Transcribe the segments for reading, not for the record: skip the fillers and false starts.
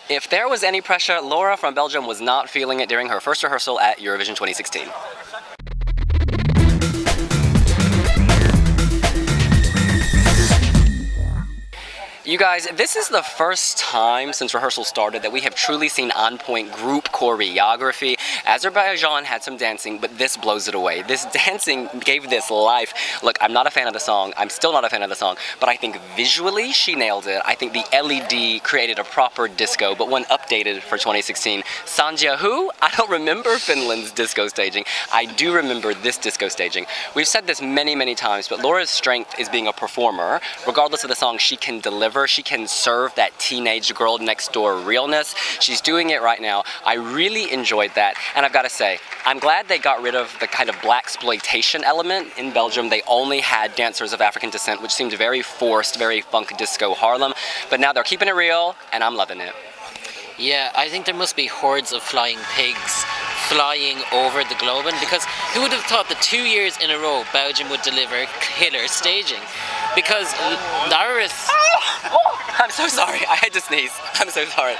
If there was any pressure, Laura from Belgium was not feeling it during her first rehearsal at Eurovision 2016. You guys, this is the first time since rehearsal started that we have truly seen on-point group choreography. Azerbaijan had some dancing, but this blows it away. This dancing gave this life. Look, I'm not a fan of the song. I'm still not a fan of the song, but I think visually she nailed it. I think the LED created a proper disco, but one updated for 2016. Sandhya, who? I don't remember Finland's disco staging. I do remember this disco staging. We've said this many, many times, but Laura's strength is being a performer. Regardless of the song, she can deliver. She can serve that teenage girl next door realness. She's doing it right now. I really enjoyed that, and I've got to say, I'm glad they got rid of the kind of blaxploitation element. In Belgium, they only had dancers of African descent, which seemed very forced, very funk disco Harlem, but now they're keeping it real, and I'm loving it. Yeah, I think there must be hordes of flying pigs flying over the Globen, because who would have thought that 2 years in a row Belgium would deliver killer staging? Because Laura's... I'm so sorry, I had to sneeze. I'm so sorry.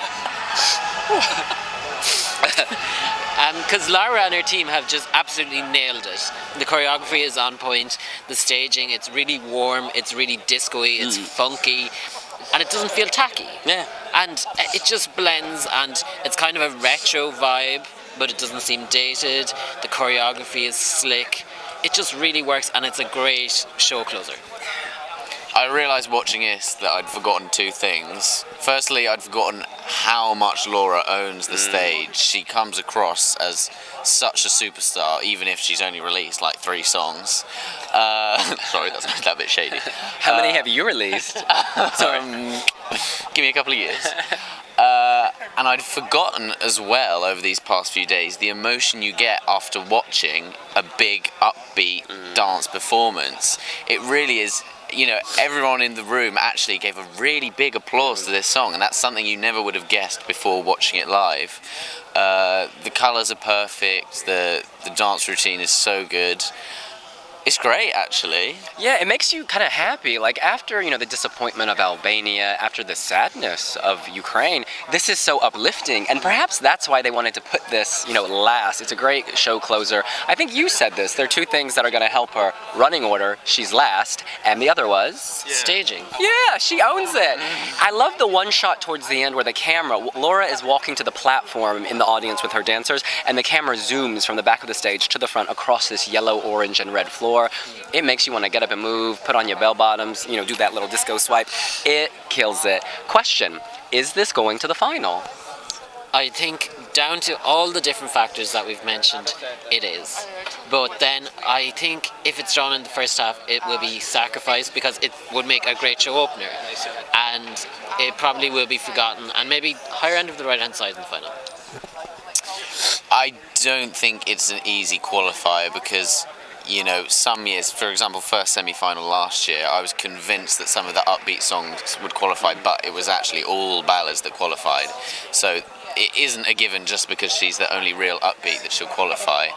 Because Laura and her team have just absolutely nailed it. The choreography is on point, the staging, it's really warm, it's really disco-y, it's funky, and it doesn't feel tacky. Yeah. And it just blends, and it's kind of a retro vibe, but it doesn't seem dated. The choreography is slick. It just really works, and it's a great show closer. I realised watching this that I'd forgotten two things. Firstly, I'd forgotten how much Laura owns the stage. She comes across as such a superstar, even if she's only released like 3 songs. Sorry, that's that bit shady. How many have you released? Sorry. Give me a couple of years. And I'd forgotten as well over these past few days the emotion you get after watching a big upbeat dance performance. It really is, you know, everyone in the room actually gave a really big applause to this song, and that's something you never would have guessed before watching it live. The colours are perfect, the dance routine is so good. It's great, actually. Yeah, it makes you kind of happy. Like, after, you know, the disappointment of Albania, after the sadness of Ukraine, this is so uplifting. And perhaps that's why they wanted to put this, you know, last. It's a great show closer. I think you said this. There are 2 things that are going to help her. Running order, she's last. And the other was? Staging. Yeah, she owns it. I love the one shot towards the end where the camera, Laura is walking to the platform in the audience with her dancers, and the camera zooms from the back of the stage to the front across this yellow, orange, and red floor. It makes you want to get up and move, put on your bell bottoms, you know, do that little disco swipe. It kills it. Question, is this going to the final? I think down to all the different factors that we've mentioned, it is. But then I think if it's drawn in the first half, it will be sacrificed because it would make a great show opener. And it probably will be forgotten, and maybe higher end of the right-hand side in the final. I don't think it's an easy qualifier because, you know, some years, for example, first semi-final last year, I was convinced that some of the upbeat songs would qualify, but it was actually all ballads that qualified. So it isn't a given just because she's the only real upbeat that she'll qualify.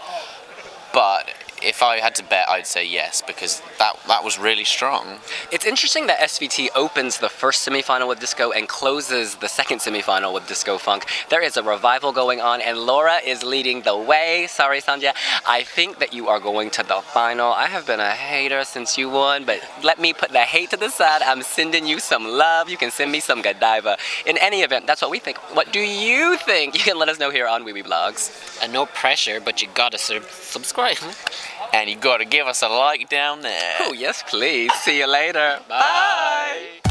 But if I had to bet, I'd say yes, because that was really strong. It's interesting that SVT opens the first semi-final with disco and closes the second semi-final with disco funk. There is a revival going on, and Laura is leading the way. Sorry, Sandhya. I think that you are going to the final. I have been a hater since you won, but let me put the hate to the side. I'm sending you some love. You can send me some Godiva. In any event, that's what we think. What do you think? You can let us know here on wiwibloggs. And no pressure, but you gotta subscribe. And you gotta give us a like down there. Oh, yes, please. See you later. Bye.